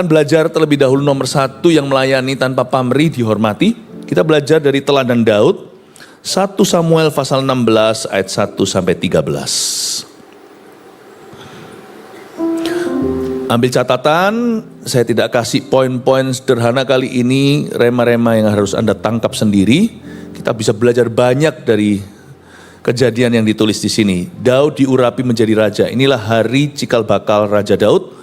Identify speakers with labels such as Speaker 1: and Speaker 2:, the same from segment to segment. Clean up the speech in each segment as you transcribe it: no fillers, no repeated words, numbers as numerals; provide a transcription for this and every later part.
Speaker 1: Belajar terlebih dahulu nomor 1 yang melayani tanpa pamrih dihormati. Kita belajar dari teladan Daud. 1 Samuel pasal 16 ayat 1 sampai 13. Ambil catatan, saya tidak kasih poin-poin sederhana kali ini, rema-rema yang harus Anda tangkap sendiri. Kita bisa belajar banyak dari kejadian yang ditulis di sini. Daud diurapi menjadi raja. Inilah hari cikal bakal Raja Daud.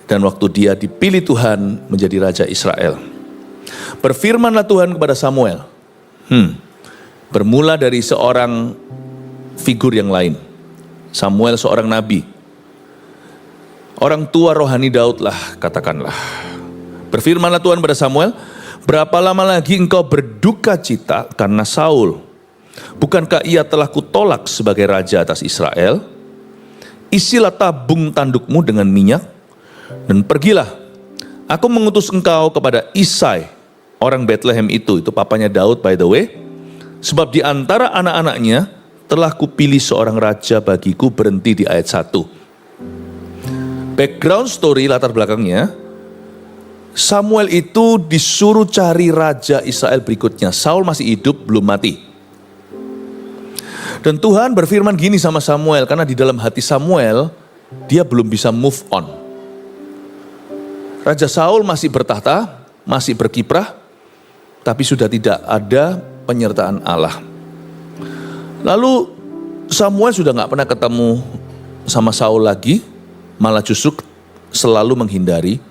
Speaker 1: Dan waktu dia dipilih Tuhan menjadi Raja Israel. Berfirmanlah Tuhan kepada Samuel. Bermula dari seorang figur yang lain. Samuel seorang nabi. Orang tua rohani Daud lah katakanlah. Berfirmanlah Tuhan kepada Samuel. Berapa lama lagi engkau berduka cita karena Saul? Bukankah ia telah kutolak sebagai raja atas Israel? Isilah tabung tandukmu dengan minyak. Dan pergilah, aku mengutus engkau kepada Isai, orang Bethlehem itu papanya Daud by the way. Sebab di antara anak-anaknya telah kupilih seorang raja bagiku, berhenti di ayat 1. Background story latar belakangnya, Samuel itu disuruh cari raja Israel berikutnya. Saul masih hidup, belum mati. Dan Tuhan berfirman gini sama Samuel, karena di dalam hati Samuel, dia belum bisa move on. Raja Saul masih bertahta, masih berkiprah, tapi sudah tidak ada penyertaan Allah. Lalu Samuel sudah gak pernah ketemu sama Saul lagi, malah justru selalu menghindari.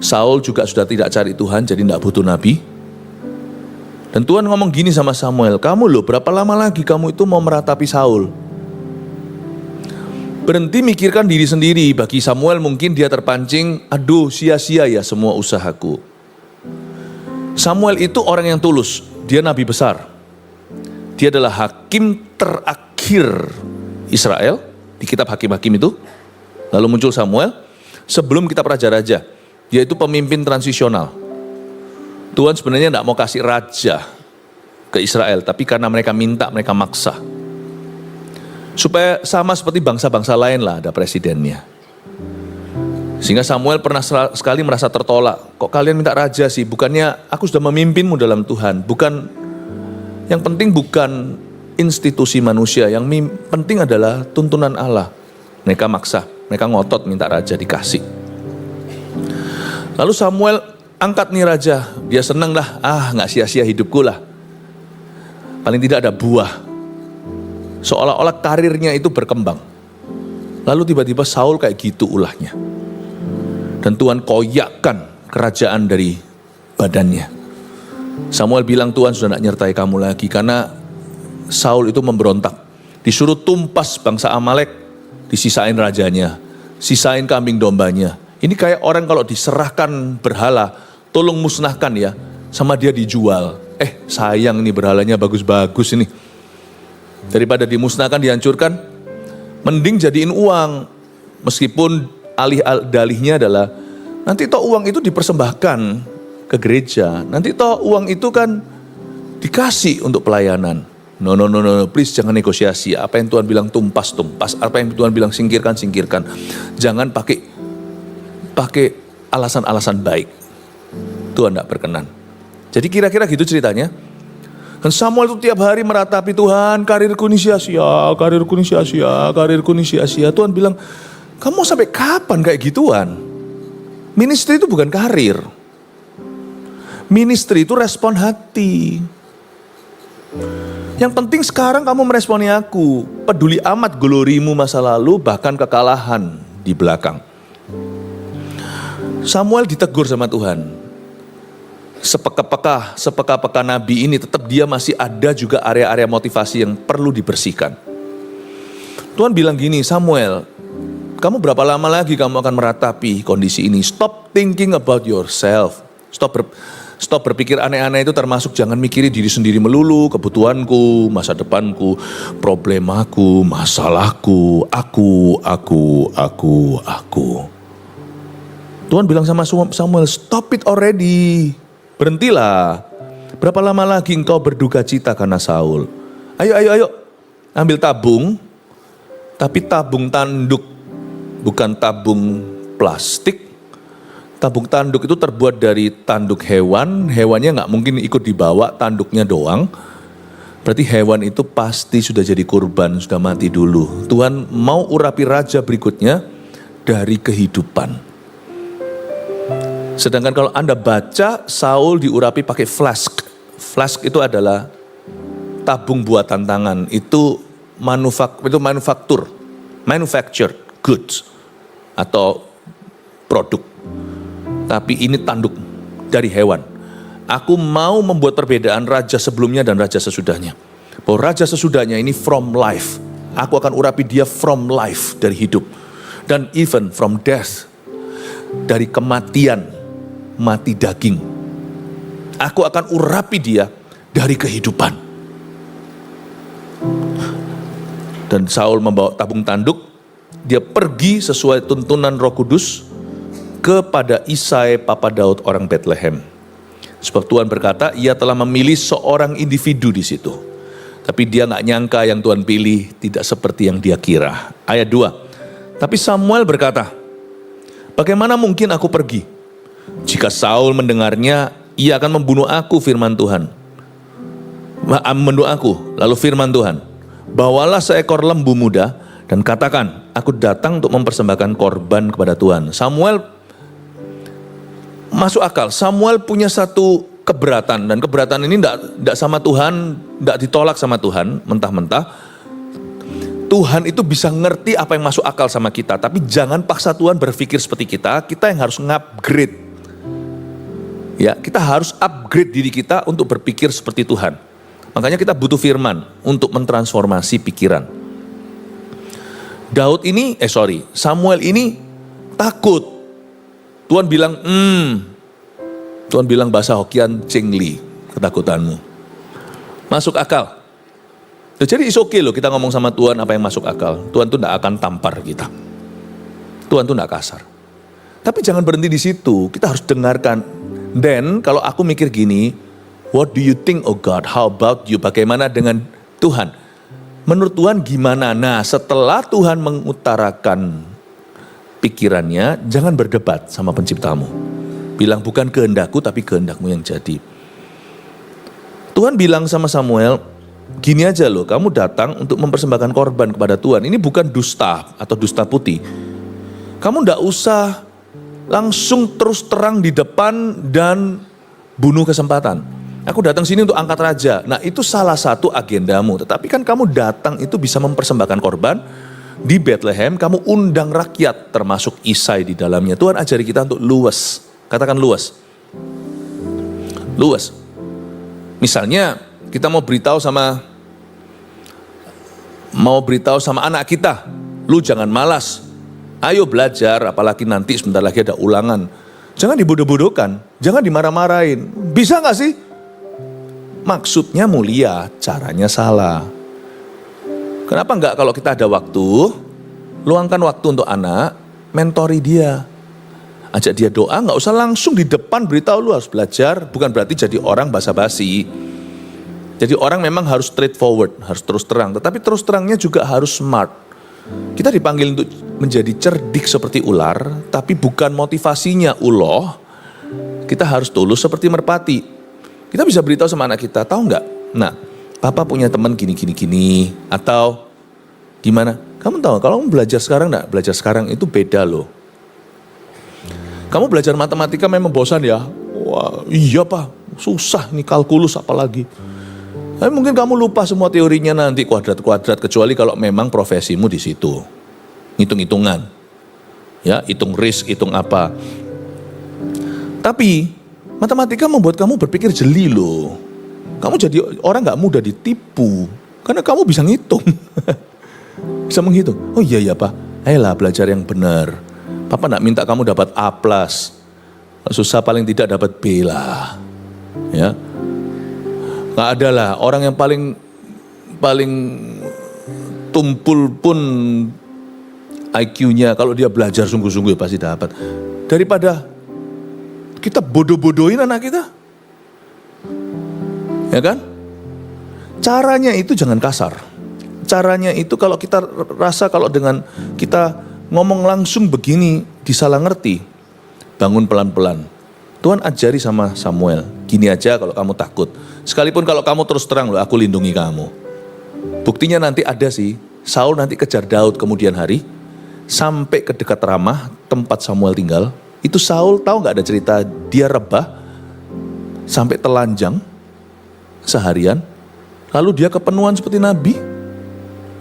Speaker 1: Saul juga sudah tidak cari Tuhan, jadi gak butuh nabi. Dan Tuhan ngomong gini sama Samuel, kamu loh berapa lama lagi kamu itu mau meratapi Saul? Berhenti mikirkan diri sendiri. Bagi Samuel mungkin dia terpancing, aduh sia-sia ya semua usahaku. Samuel itu orang yang tulus, dia nabi besar. Dia adalah hakim terakhir Israel, di kitab Hakim-Hakim itu. Lalu muncul Samuel, sebelum kitab Raja-Raja, dia itu pemimpin transisional. Tuhan sebenarnya tidak mau kasih raja ke Israel, tapi karena mereka minta, mereka maksa. Supaya sama seperti bangsa-bangsa lain lah ada presidennya. Sehingga Samuel pernah sekali merasa tertolak. Kok kalian minta raja sih? Bukannya aku sudah memimpinmu dalam Tuhan. Yang penting bukan institusi manusia. Yang penting adalah tuntunan Allah. Mereka maksa, mereka ngotot minta raja dikasih. Lalu Samuel angkat nih raja. Dia senang lah, gak sia-sia hidupku lah. Paling tidak ada buah. Seolah-olah karirnya itu berkembang. Lalu tiba-tiba Saul kayak gitu ulahnya. Dan Tuhan koyakkan kerajaan dari badannya. Samuel bilang Tuhan sudah tidak nyertai kamu lagi. Karena Saul itu memberontak. Disuruh tumpas bangsa Amalek. Disisain rajanya. Sisain kambing dombanya. Ini kayak orang kalau diserahkan berhala. Tolong musnahkan ya. Sama dia dijual. Sayang nih berhalanya bagus-bagus ini. Daripada dimusnahkan, dihancurkan, mending jadiin uang. Meskipun alih-dalihnya adalah, nanti toh uang itu dipersembahkan ke gereja. Nanti toh uang itu kan dikasih untuk pelayanan. No, please jangan negosiasi. Apa yang Tuhan bilang tumpas. Apa yang Tuhan bilang singkirkan. Jangan pakai alasan-alasan baik. Tuhan tidak berkenan. Jadi kira-kira gitu ceritanya. Dan Samuel itu tiap hari meratapi Tuhan, karirku ini sia-sia. Tuhan bilang, kamu sampai kapan kayak gituan? Ministry itu bukan karir. Ministry itu respon hati. Yang penting sekarang kamu meresponi aku. Peduli amat glorimu masa lalu, bahkan kekalahan di belakang. Samuel ditegur sama Tuhan. Sepeka-peka nabi ini tetap dia masih ada juga area-area motivasi yang perlu dibersihkan. Tuhan bilang gini, Samuel, kamu berapa lama lagi kamu akan meratapi kondisi ini? Stop thinking about yourself. Stop berpikir aneh-aneh itu, termasuk jangan mikirin diri sendiri melulu, kebutuhanku, masa depanku, problemaku, masalahku, aku. Tuhan bilang sama Samuel, stop it already. Berhentilah. Berapa lama lagi engkau berduka cita karena Saul? Ayo. Ambil tabung. Tapi tabung tanduk. Bukan tabung plastik. Tabung tanduk itu terbuat dari tanduk hewan, hewannya nggak mungkin ikut dibawa, tanduknya doang. Berarti hewan itu pasti sudah jadi kurban, sudah mati dulu. Tuhan mau urapi raja berikutnya dari kehidupan. Sedangkan kalau Anda baca, Saul diurapi pakai flask. Flask itu adalah tabung buatan tangan, itu manufactured goods atau produk. Tapi ini tanduk dari hewan. Aku mau membuat perbedaan raja sebelumnya dan raja sesudahnya. Bahwa raja sesudahnya ini from life. Aku akan urapi dia from life, dari hidup. Dan even from death, dari kematian, mati daging. Aku akan urapi dia dari kehidupan. Dan Saul membawa tabung tanduk. Dia pergi sesuai tuntunan Roh Kudus kepada Isai Papa Daud orang Bethlehem. Sebab Tuhan berkata, ia telah memilih seorang individu di situ. Tapi dia nggak nyangka yang Tuhan pilih tidak seperti yang dia kira. Ayat 2. Tapi Samuel berkata, bagaimana mungkin aku pergi? Jika Saul mendengarnya, ia akan membunuh aku, firman Tuhan. Membunuh aku, lalu firman Tuhan, bawalah seekor lembu muda dan katakan, aku datang untuk mempersembahkan korban kepada Tuhan. Samuel masuk akal. Samuel punya satu keberatan, dan keberatan ini tidak sama Tuhan, tidak ditolak sama Tuhan mentah-mentah. Tuhan itu bisa ngerti apa yang masuk akal sama kita, tapi jangan paksa Tuhan berpikir seperti kita. Kita yang harus ngupgrade. Ya, kita harus upgrade diri kita untuk berpikir seperti Tuhan. Makanya kita butuh firman untuk mentransformasi pikiran. Samuel ini takut. Tuhan bilang bahasa Hokian, cengli, ketakutanmu. Masuk akal. Jadi it's okay loh kita ngomong sama Tuhan apa yang masuk akal. Tuhan tuh gak akan tampar kita. Tuhan tuh gak kasar. Tapi jangan berhenti di situ, kita harus dengarkan. Dan kalau aku mikir gini, what do you think, oh God, how about you? Bagaimana dengan Tuhan? Menurut Tuhan gimana? Nah, setelah Tuhan mengutarakan pikirannya, jangan berdebat sama penciptamu. Bilang bukan kehendakku tapi kehendakmu yang jadi. Tuhan bilang sama Samuel, gini aja loh, kamu datang untuk mempersembahkan korban kepada Tuhan. Ini bukan dusta atau dusta putih. Kamu ndak usah langsung terus terang di depan dan bunuh kesempatan. Aku datang sini untuk angkat raja. Nah, itu salah satu agendamu. Tetapi kan kamu datang itu bisa mempersembahkan korban. Di Bethlehem kamu undang rakyat termasuk Isai di dalamnya. Tuhan ajari kita untuk luas. Katakan luas. Luas. Misalnya kita mau beritahu sama anak kita, lu jangan malas. Ayo belajar, apalagi nanti sebentar lagi ada ulangan. Jangan dibodoh-bodohkan, jangan dimarah-marahin. Bisa gak sih? Maksudnya mulia, caranya salah. Kenapa enggak kalau kita ada waktu, luangkan waktu untuk anak, mentori dia. Ajak dia doa, enggak usah langsung di depan beritahu lu harus belajar. Bukan berarti jadi orang basa-basi. Jadi orang memang harus straightforward, harus terus terang. Tetapi terus terangnya juga harus smart. Kita dipanggil untuk menjadi cerdik seperti ular, tapi bukan motivasinya uloh. Kita harus tulus seperti merpati. Kita bisa beritahu sama anak kita, tahu enggak? Nah, papa punya teman gini. Atau gimana? Kamu tahu kalau kamu belajar sekarang enggak? Belajar sekarang itu beda loh. Kamu belajar matematika memang bosan ya? Wah iya pak, susah nih kalkulus apalagi. Tapi mungkin kamu lupa semua teorinya nanti kuadrat-kuadrat. Kecuali kalau memang profesimu di situ. Hitung-hitungan. Ya, hitung risk, hitung apa. Tapi matematika membuat kamu berpikir jeli loh. Kamu jadi orang gak mudah ditipu. Karena kamu bisa ngitung. Bisa menghitung. Oh iya ya pak, ayolah belajar yang benar. Papa gak minta kamu dapat A+. Susah paling tidak dapat B lah. Ya. Gak ada lah orang yang paling tumpul pun IQ-nya. Kalau dia belajar sungguh-sungguh ya pasti dapat. Daripada kita bodoh-bodohin anak kita. Ya kan? Caranya itu jangan kasar. Caranya itu kalau kita rasa kalau dengan kita ngomong langsung begini disalah ngerti. bangun pelan-pelan. Tuhan ajari sama Samuel, gini aja kalau kamu takut. Sekalipun kalau kamu terus terang, loh aku lindungi kamu. Buktinya nanti ada sih, Saul nanti kejar Daud kemudian hari, sampai ke dekat Ramah, tempat Samuel tinggal. Itu Saul tahu gak ada cerita, dia rebah, sampai telanjang seharian. Lalu dia kepenuhan seperti Nabi.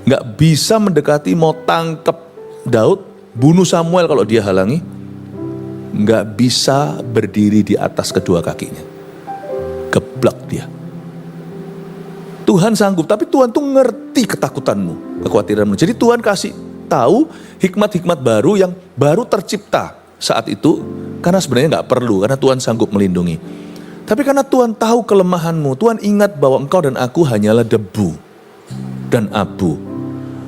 Speaker 1: Gak bisa mendekati, mau tangkap Daud, bunuh Samuel kalau dia halangi. Gak bisa berdiri di atas kedua kakinya. Geblak dia. Tuhan sanggup, tapi Tuhan tuh ngerti ketakutanmu, kekhawatiranmu. Jadi Tuhan kasih tahu hikmat-hikmat baru yang baru tercipta saat itu. Karena sebenarnya gak perlu, karena Tuhan sanggup melindungi. Tapi karena Tuhan tahu kelemahanmu, Tuhan ingat bahwa engkau dan aku hanyalah debu dan abu.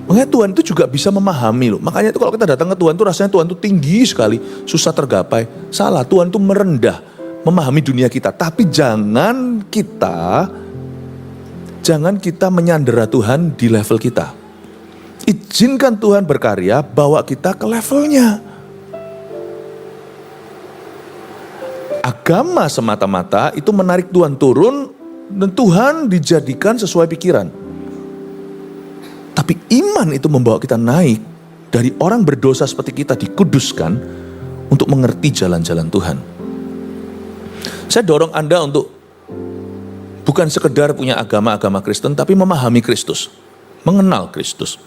Speaker 1: Makanya Tuhan itu juga bisa memahami loh. Makanya itu kalau kita datang ke Tuhan tuh rasanya Tuhan tuh tinggi sekali, susah tergapai. Salah, Tuhan tuh merendah, memahami dunia kita. Tapi jangan kita menyandera Tuhan di level kita. Izinkan Tuhan berkarya, bawa kita ke levelnya. Agama semata-mata itu menarik Tuhan turun dan Tuhan dijadikan sesuai pikiran. Tapi iman itu membawa kita naik dari orang berdosa seperti kita, dikuduskan untuk mengerti jalan-jalan Tuhan. Saya dorong Anda untuk bukan sekedar punya agama-agama Kristen, tapi memahami Kristus, mengenal Kristus.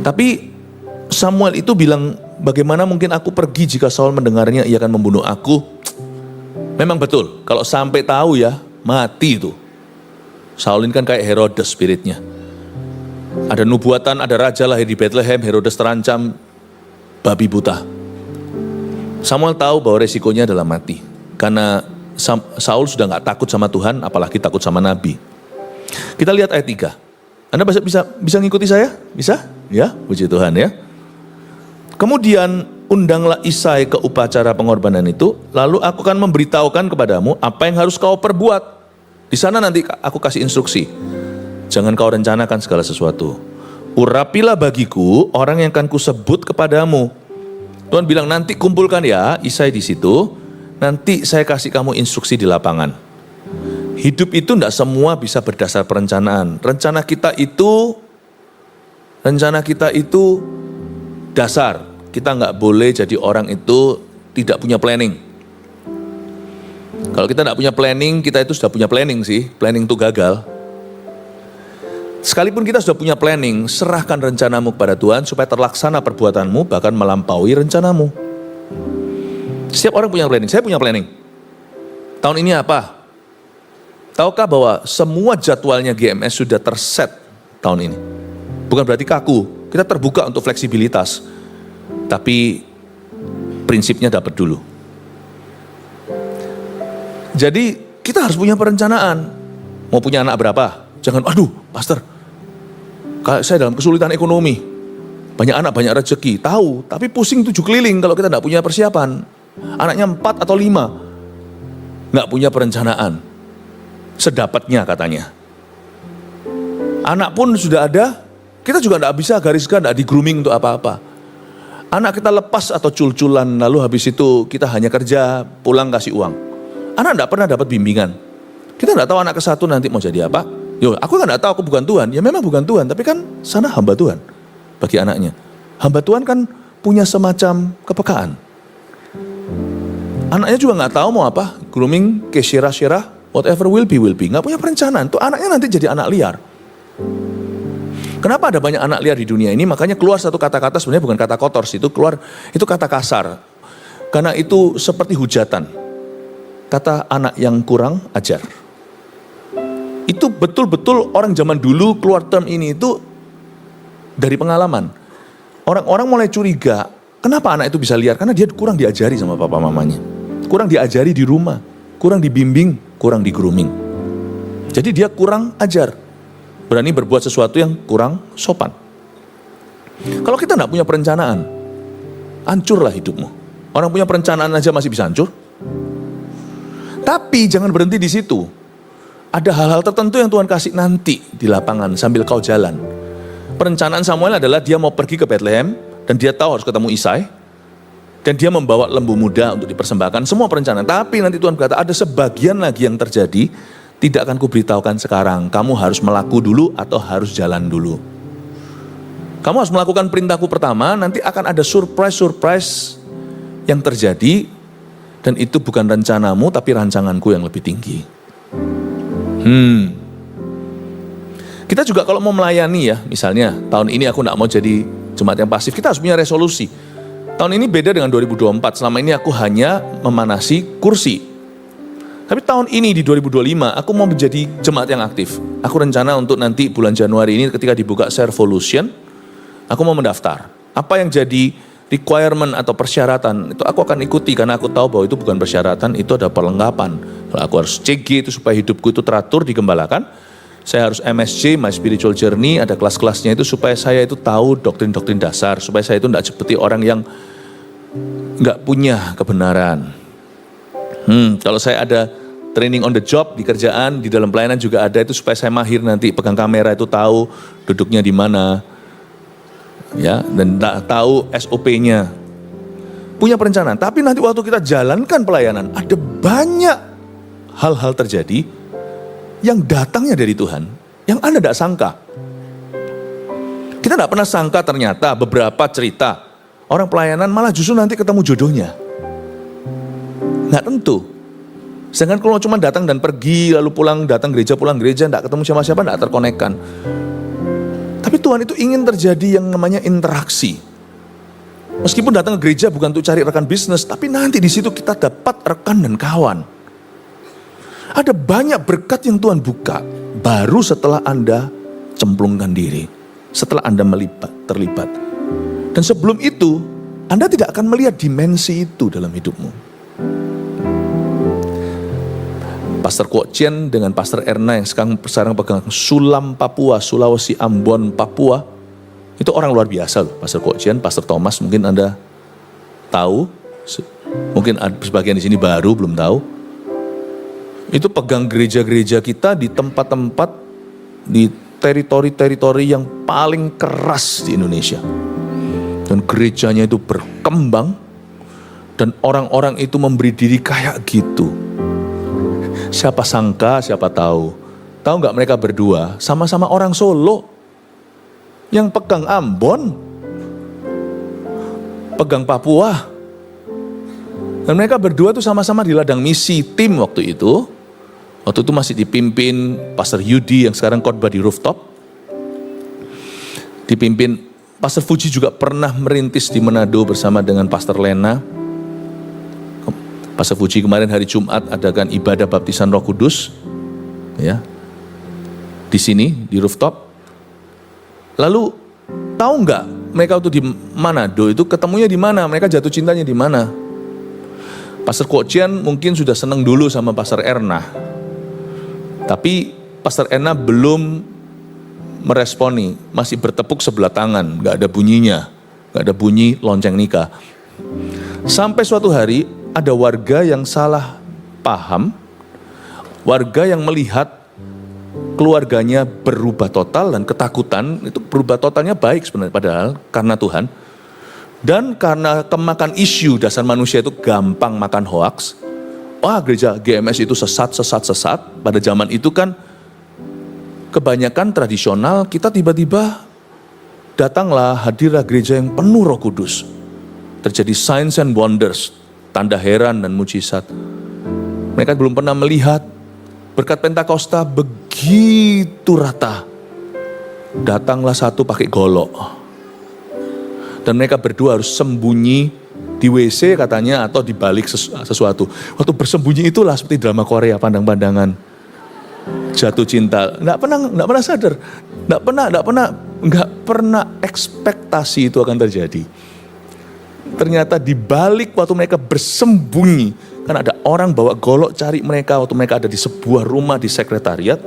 Speaker 1: Tapi Samuel itu bilang, bagaimana mungkin aku pergi jika Saul mendengarnya, ia akan membunuh aku. Memang betul, kalau sampai tahu ya, mati itu. Saul ini kan kayak Herodes spiritnya. Ada nubuatan, ada raja lahir di Bethlehem, Herodes terancam babi buta. Samuel tahu bahwa resikonya adalah mati. Karena Saul sudah gak takut sama Tuhan, apalagi takut sama Nabi. Kita lihat ayat 3. Anda bisa ngikuti saya? Bisa? Ya, puji Tuhan ya. Kemudian undanglah Isai ke upacara pengorbanan itu, lalu aku akan memberitahukan kepadamu apa yang harus kau perbuat. Di sana nanti aku kasih instruksi. Jangan kau rencanakan segala sesuatu. Urapilah bagiku orang yang akan kusebut kepadamu. Tuhan bilang nanti kumpulkan ya Isai di situ. Nanti saya kasih kamu instruksi di lapangan. Hidup itu tidak semua bisa berdasar perencanaan. Rencana kita itu dasar. Kita nggak boleh jadi orang itu tidak punya planning. Kalau kita tidak punya planning, kita itu sudah punya planning sih. Planning itu gagal. Sekalipun kita sudah punya planning, serahkan rencanamu kepada Tuhan supaya terlaksana perbuatanmu, bahkan melampaui rencanamu. Setiap orang punya planning. Saya punya planning. Tahun ini apa? Tahukah bahwa semua jadwalnya GMS sudah terset tahun ini? Bukan berarti kaku. Kita terbuka untuk fleksibilitas. Tapi prinsipnya dapat dulu. Jadi kita harus punya perencanaan. Mau punya anak berapa? Jangan, aduh pastor, saya dalam kesulitan ekonomi. Banyak anak, banyak rezeki. Tahu, tapi pusing 7 keliling kalau kita tidak punya persiapan. Anaknya 4 atau 5. Nggak punya perencanaan. Sedapatnya katanya. Anak pun sudah ada, kita juga tidak bisa gariskan, tidak di grooming untuk apa-apa. Anak kita lepas atau cul-culan, lalu habis itu kita hanya kerja, pulang kasih uang. Anak tidak pernah dapat bimbingan. Kita tidak tahu anak ke-1 nanti mau jadi apa. Yo, aku kan tidak tahu, aku bukan Tuhan. Ya memang bukan Tuhan, tapi kan sana hamba Tuhan bagi anaknya. Hamba Tuhan kan punya semacam kepekaan. Anaknya juga nggak tahu mau apa, grooming, kesyirah-syirah, whatever will be. Nggak punya perencanaan. Tuh anaknya nanti jadi anak liar. Kenapa ada banyak anak liar di dunia ini? Makanya keluar satu kata-kata, sebenarnya bukan kata kotor sih, itu keluar, itu kata kasar. Karena itu seperti hujatan. Kata anak yang kurang ajar. Itu betul-betul orang zaman dulu keluar term ini itu dari pengalaman. Orang-orang mulai curiga, kenapa anak itu bisa liar? Karena dia kurang diajari sama papa mamanya. Kurang diajari di rumah, kurang dibimbing, kurang di grooming. Jadi dia kurang ajar. Berani berbuat sesuatu yang kurang sopan. Kalau kita tidak punya perencanaan, hancurlah hidupmu. Orang punya perencanaan aja masih bisa hancur. Tapi jangan berhenti di situ. Ada hal-hal tertentu yang Tuhan kasih nanti di lapangan sambil kau jalan. Perencanaan Samuel adalah dia mau pergi ke Bethlehem dan dia tahu harus ketemu Isai. Dan dia membawa lembu muda untuk dipersembahkan, semua perencanaan. Tapi nanti Tuhan berkata, ada sebagian lagi yang terjadi, tidak akan kuberitahukan sekarang. Kamu harus melaku dulu atau harus jalan dulu. Kamu harus melakukan perintahku pertama, nanti akan ada surprise yang terjadi. Dan itu bukan rencanamu, tapi rancanganku yang lebih tinggi. Kita juga kalau mau melayani ya, misalnya tahun ini aku gak mau jadi jemaat yang pasif, kita harus punya resolusi. Tahun ini beda dengan 2024, selama ini aku hanya memanasi kursi. Tapi tahun ini di 2025, aku mau menjadi jemaat yang aktif. Aku rencana untuk nanti bulan Januari ini ketika dibuka Servolution, aku mau mendaftar. Apa yang jadi requirement atau persyaratan, itu aku akan ikuti karena aku tahu bahwa itu bukan persyaratan, itu ada perlengkapan. Kalau aku harus CG itu supaya hidupku itu teratur, digembalakan. Saya harus MSC, My Spiritual Journey, ada kelas-kelasnya itu supaya saya itu tahu doktrin-doktrin dasar, supaya saya itu tidak seperti orang yang nggak punya kebenaran. Kalau saya ada training on the job di kerjaan, di dalam pelayanan juga ada itu supaya saya mahir nanti pegang kamera itu tahu duduknya di mana, ya, dan tahu SOP-nya. Punya perencanaan. Tapi nanti waktu kita jalankan pelayanan, ada banyak hal-hal terjadi yang datangnya dari Tuhan, yang Anda tidak sangka. Kita tidak pernah sangka ternyata beberapa cerita orang pelayanan malah justru nanti ketemu jodohnya. Nggak tentu. Sedangkan kalau cuma datang dan pergi, lalu pulang gereja, tidak ketemu siapa-siapa, tidak terkonekkan. Tapi Tuhan itu ingin terjadi yang namanya interaksi. Meskipun datang ke gereja bukan untuk cari rekan bisnis, tapi nanti di situ kita dapat rekan dan kawan. Ada banyak berkat yang Tuhan buka, baru setelah Anda cemplungkan diri, setelah Anda terlibat. Dan sebelum itu, Anda tidak akan melihat dimensi itu dalam hidupmu. Pastor Kwok Chien dengan Pastor Erna yang sekarang pegang Sulam Papua, Sulawesi Ambon Papua, itu orang luar biasa loh. Pastor Kwok Chien, Pastor Thomas mungkin Anda tahu, mungkin sebagian di sini baru belum tahu. Itu pegang gereja-gereja kita di tempat-tempat, di teritori-teritori yang paling keras di Indonesia. Dan gerejanya itu berkembang, dan orang-orang itu memberi diri kayak gitu. Siapa sangka, siapa tahu. Tahu nggak mereka berdua, sama-sama orang Solo. Yang pegang Ambon, pegang Papua. Dan mereka berdua tuh sama-sama di ladang misi tim waktu itu. Waktu itu masih dipimpin Pastor Yudi yang sekarang khotbah di rooftop. Dipimpin Pastor Fuji juga pernah merintis di Manado bersama dengan Pastor Lena. Pastor Fuji kemarin hari Jumat adakan ibadah baptisan Roh Kudus, ya, di sini di rooftop. Lalu tahu nggak mereka waktu di Manado itu ketemunya di mana? Mereka jatuh cintanya di mana? Pastor Kwok Chien mungkin sudah senang dulu sama Pastor Erna. Tapi Pastor Erna belum meresponi, masih bertepuk sebelah tangan, gak ada bunyinya, gak ada bunyi lonceng nikah. Sampai suatu hari ada warga yang salah paham, warga yang melihat keluarganya berubah total dan ketakutan, itu berubah totalnya baik sebenarnya padahal karena Tuhan. Dan karena kemakan isu dasar manusia itu gampang makan hoaks. Wah, gereja GMS itu sesat. Pada zaman itu kan kebanyakan tradisional, kita tiba-tiba datanglah, hadirlah gereja yang penuh Roh Kudus. Terjadi signs and wonders, tanda heran dan mujizat. Mereka belum pernah melihat berkat Pentakosta begitu rata. Datanglah satu pakai golok. Dan mereka berdua harus sembunyi di WC katanya atau di balik sesuatu. Waktu bersembunyi itulah seperti drama Korea, pandang-pandangan, jatuh cinta. Nggak pernah sadar, nggak pernah ekspektasi itu akan terjadi. Ternyata di balik waktu mereka bersembunyi, kan ada orang bawa golok cari mereka waktu mereka ada di sebuah rumah di sekretariat.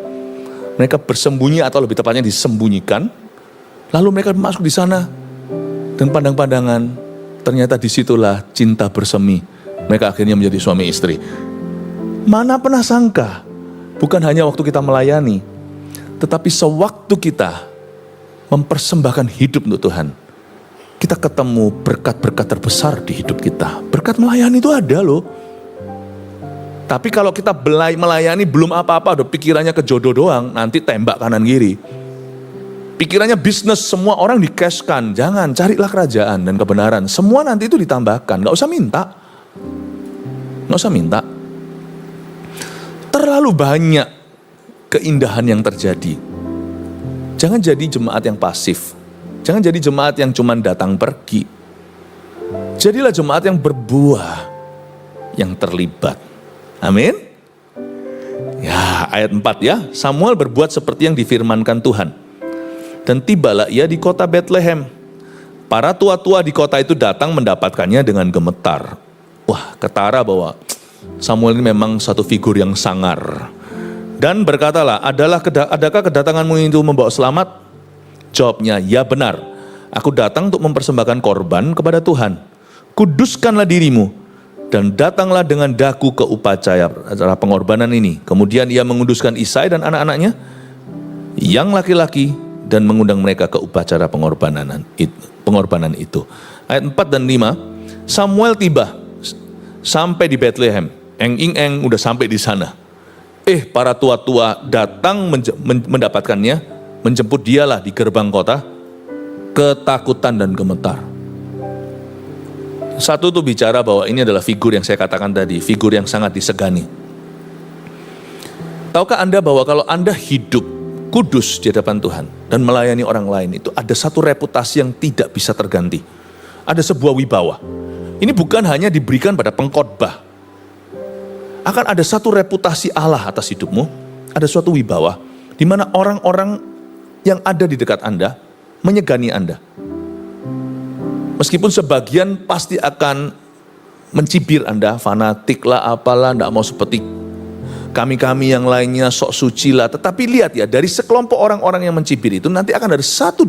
Speaker 1: Mereka bersembunyi atau lebih tepatnya disembunyikan. Lalu mereka masuk di sana dan pandang-pandangan. Ternyata disitulah cinta bersemi. Mereka akhirnya menjadi suami istri. Mana pernah sangka, bukan hanya waktu kita melayani, tetapi sewaktu kita mempersembahkan hidup untuk Tuhan, kita ketemu berkat-berkat terbesar di hidup kita. Berkat melayani itu ada loh. Tapi kalau kita melayani belum apa-apa, udah pikirannya ke jodoh doang, nanti tembak kanan kiri. Pikirannya bisnis, semua orang di-cashkan. Jangan, carilah kerajaan dan kebenaran. Semua nanti itu ditambahkan, gak usah minta. Gak usah minta. Terlalu banyak keindahan yang terjadi. Jangan jadi jemaat yang pasif. Jangan jadi jemaat yang cuma datang pergi. Jadilah jemaat yang berbuah, yang terlibat. Amin. Ya, ayat 4 ya. Samuel berbuat seperti yang difirmankan Tuhan. Dan tibalah ia di kota Bethlehem. Para tua-tua di kota itu datang mendapatkannya dengan gemetar. Wah, ketara bahwa Samuel ini memang satu figur yang sangar. Dan berkatalah, adakah kedatanganmu itu membawa selamat? Jawabnya, ya benar. Aku datang untuk mempersembahkan korban kepada Tuhan. Kuduskanlah dirimu dan datanglah dengan daku ke upacara pengorbanan ini. Kemudian ia menguduskan Isai dan anak-anaknya yang laki-laki dan mengundang mereka ke upacara pengorbanan itu. Ayat 4 dan 5, Samuel tiba sampai di Bethlehem. Eng-ing-eng udah sampai di sana. Para tua-tua datang mendapatkannya, menjemput dialah di gerbang kota, ketakutan dan gemetar. Satu itu bicara bahwa ini adalah figur yang saya katakan tadi, figur yang sangat disegani. Tahukah Anda bahwa kalau Anda hidup kudus di hadapan Tuhan dan melayani orang lain, itu ada satu reputasi yang tidak bisa terganti. Ada sebuah wibawa. Ini bukan hanya diberikan pada pengkhotbah. Akan ada satu reputasi Allah atas hidupmu, ada suatu wibawa, di mana orang-orang yang ada di dekat Anda menyegani Anda. Meskipun sebagian pasti akan mencibir Anda, fanatik lah, apalah, tidak mau seperti kami-kami yang lainnya, sok suci lah. Tetapi lihat ya, dari sekelompok orang-orang yang mencibir itu, nanti akan ada 1-2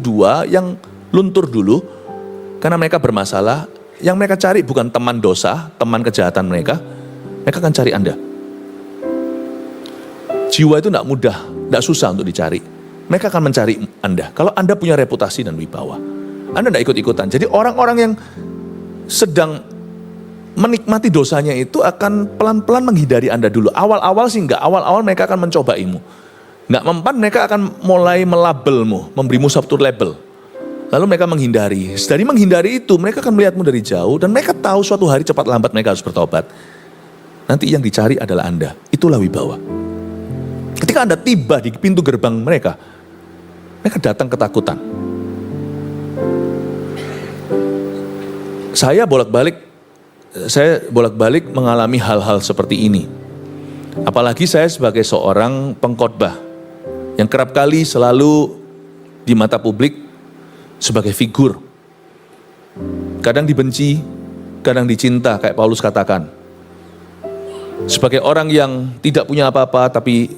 Speaker 1: yang luntur dulu, karena mereka bermasalah. Yang mereka cari bukan teman dosa, teman kejahatan mereka akan cari Anda. Jiwa itu tidak mudah, tidak susah untuk dicari. Mereka akan mencari Anda, kalau Anda punya reputasi dan wibawa. Anda tidak ikut-ikutan. Jadi orang-orang yang sedang menikmati dosanya itu akan pelan-pelan menghindari Anda dulu. Awal-awal sih enggak, awal-awal mereka akan mencobaimu. Enggak mempan, mereka akan mulai melabelmu, memberimu satu label. Lalu mereka menghindari. Dari menghindari itu, mereka akan melihatmu dari jauh dan mereka tahu suatu hari cepat lambat mereka harus bertobat. Nanti yang dicari adalah Anda. Itulah wibawa. Ketika Anda tiba di pintu gerbang mereka datang ketakutan. Saya bolak-balik mengalami hal-hal seperti ini. Apalagi saya sebagai seorang pengkhotbah yang kerap kali selalu di mata publik sebagai figur. Kadang dibenci, kadang dicinta, kayak Paulus katakan. Sebagai orang yang tidak punya apa-apa tapi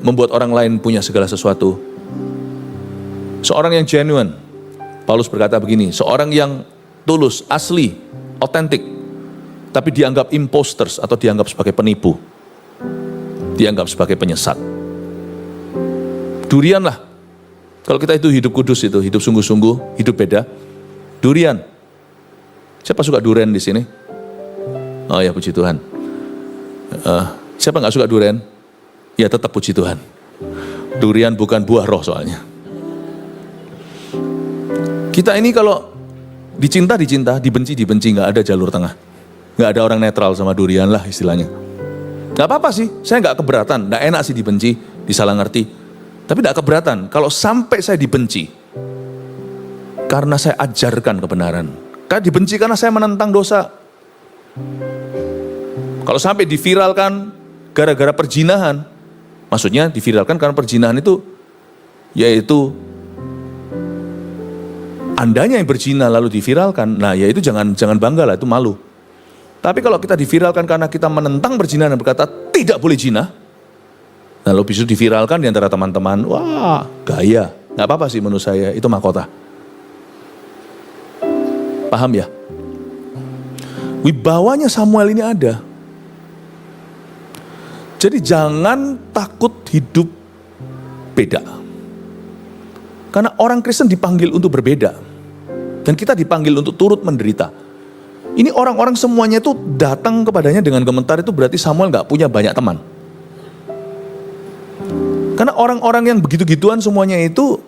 Speaker 1: membuat orang lain punya segala sesuatu. Seorang yang genuine. Paulus berkata begini, seorang yang tulus, asli, otentik, tapi dianggap imposters atau dianggap sebagai penipu, dianggap sebagai penyesat. Durian lah. Kalau kita itu hidup kudus, itu hidup sungguh-sungguh, hidup beda. Durian. Siapa suka durian di sini? Oh ya, puji Tuhan. Siapa nggak suka durian? Ya tetap puji Tuhan. Durian bukan buah roh soalnya. Kita ini kalau dicinta, dibenci, nggak ada jalur tengah. Nggak ada orang netral sama durian lah istilahnya. Nggak apa-apa sih, saya nggak keberatan. Nggak enak sih dibenci, disalah ngerti. Tapi nggak keberatan. Kalau sampai saya dibenci, karena saya ajarkan kebenaran. Karena dibenci karena saya menentang dosa. Kalau sampai diviralkan gara-gara perzinahan, maksudnya diviralkan karena perzinahan itu, yaitu Andanya yang berzina lalu diviralkan, nah ya itu jangan bangga lah, itu malu. Tapi kalau kita diviralkan karena kita menentang berzina dan berkata tidak boleh zina, lalu bisa diviralkan di antara teman-teman, wah gaya, nggak apa-apa sih menurut saya, itu mahkota. Paham ya? Wibawanya Samuel ini ada. Jadi jangan takut hidup beda. Karena orang Kristen dipanggil untuk berbeda. Dan kita dipanggil untuk turut menderita. Ini orang-orang semuanya itu datang kepadanya dengan gemetar, itu berarti Samuel gak punya banyak teman. Karena orang-orang yang begitu-gituan semuanya itu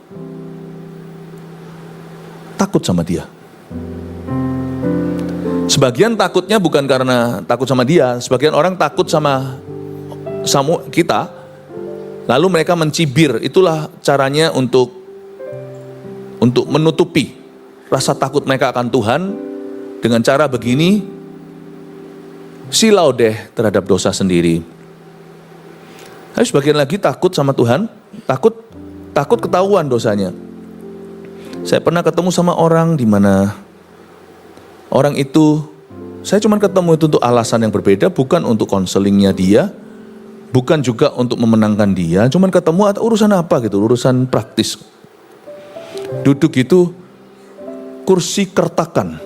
Speaker 1: takut sama dia. Sebagian takutnya bukan karena takut sama dia, sebagian orang takut sama kita, lalu mereka mencibir. Itulah caranya untuk menutupi rasa takut mereka akan Tuhan. Dengan cara begini, silau deh terhadap dosa sendiri. Tapi sebagian lagi takut sama Tuhan, takut ketahuan dosanya. Saya pernah ketemu sama orang di mana orang itu, saya cuma ketemu itu untuk alasan yang berbeda, bukan untuk konselingnya dia, bukan juga untuk memenangkan dia, cuma ketemu atau urusan apa gitu, urusan praktis. Duduk itu kursi kertakan,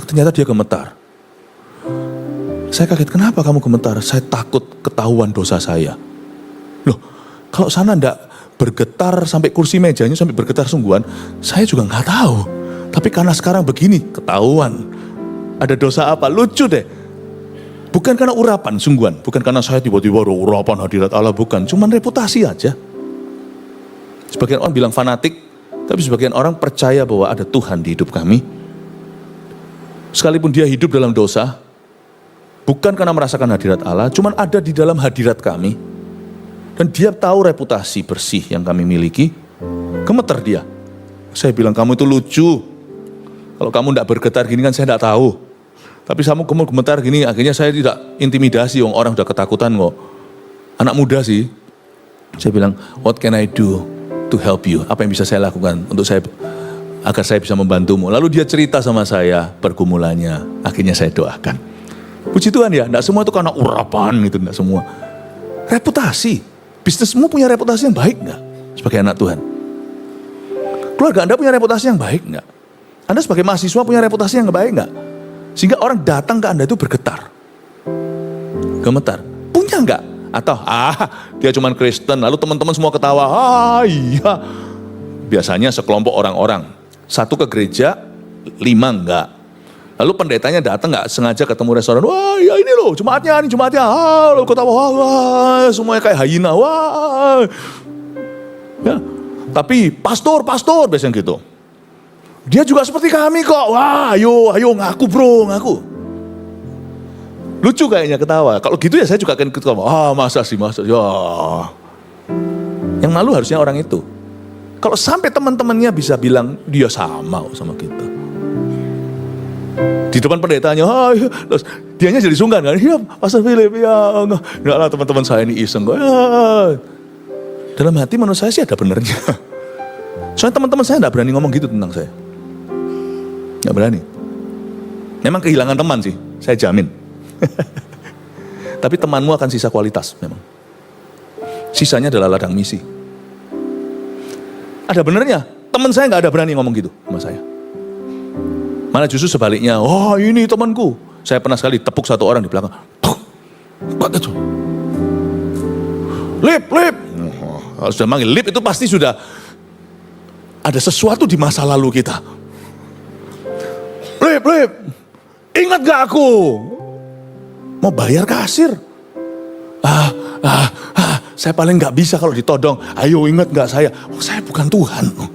Speaker 1: ternyata dia gemetar. Saya kaget, kenapa kamu gemetar? Saya takut ketahuan dosa saya. Loh, kalau sana enggak bergetar sampai kursi mejanya sampai bergetar sungguhan, saya juga nggak tahu. Tapi karena sekarang begini, ketahuan. Ada dosa apa? Lucu deh. Bukan karena urapan sungguhan, bukan karena saya tiba-tiba urapan hadirat Allah, bukan. Cuman reputasi aja. Sebagian orang bilang fanatik, tapi sebagian orang percaya bahwa ada Tuhan di hidup kami. Sekalipun dia hidup dalam dosa, bukan karena merasakan hadirat Allah, cuman ada di dalam hadirat kami. Dan dia tahu reputasi bersih yang kami miliki, gemeter dia. Saya bilang, kamu itu lucu. Kalau kamu tidak bergetar gini kan saya tidak tahu. Tapi kamu gemetar gini, akhirnya saya tidak intimidasi, orang udah ketakutan kok. Anak muda sih. Saya bilang, what can I do to help you? Apa yang bisa saya lakukan untuk agar saya bisa membantumu? Lalu dia cerita sama saya pergumulannya. Akhirnya saya doakan. Puji Tuhan ya, tidak semua itu karena urapan gitu, tidak semua. Reputasi, bisnismu punya reputasi yang baik nggak sebagai anak Tuhan? Keluarga Anda punya reputasi yang baik nggak? Anda sebagai mahasiswa punya reputasi yang baik nggak? Sehingga orang datang ke Anda itu bergetar, gemetar. Punya nggak? Atau dia cuma Kristen, lalu teman-teman semua ketawa. Iya. Biasanya sekelompok orang-orang, satu ke gereja, 5 enggak. Lalu pendetanya datang nggak sengaja ketemu restoran. Wah ya ini loh jemaatnya, lalu ketawa, wah semuanya kayak hyena, wah. Ya. Tapi pastor biasanya gitu. Dia juga seperti kami kok. Wah, ayo ngaku bro, ngaku. Lucu kayaknya ketawa. Kalau gitu ya saya juga akan ketawa. Masa sih. Ya. Yang malu harusnya orang itu. Kalau sampai teman-temannya bisa bilang dia sama kita. Di depan pendetanya, terus dianya jadi sungkan kan? Ya, Pastor Philip, ya enggak lah teman-teman saya ini iseng kok. Ya. Dalam hati menurut saya sih ada benernya. Soalnya teman-teman saya enggak berani ngomong gitu tentang saya. Enggak berani. Memang kehilangan teman sih, saya jamin. Tapi temanmu akan sisa kualitas memang. Sisanya adalah ladang misi. Ada benernya, teman saya enggak ada berani ngomong gitu sama saya. Malah justru sebaliknya, ini temanku. Saya pernah sekali tepuk satu orang di belakang. Gitu. Lip. Kalau sudah manggil Lip itu pasti sudah ada sesuatu di masa lalu kita. Lip. Ingat gak aku? Mau bayar kasir. Saya paling gak bisa kalau ditodong. Ayo ingat gak saya? Saya bukan Tuhan.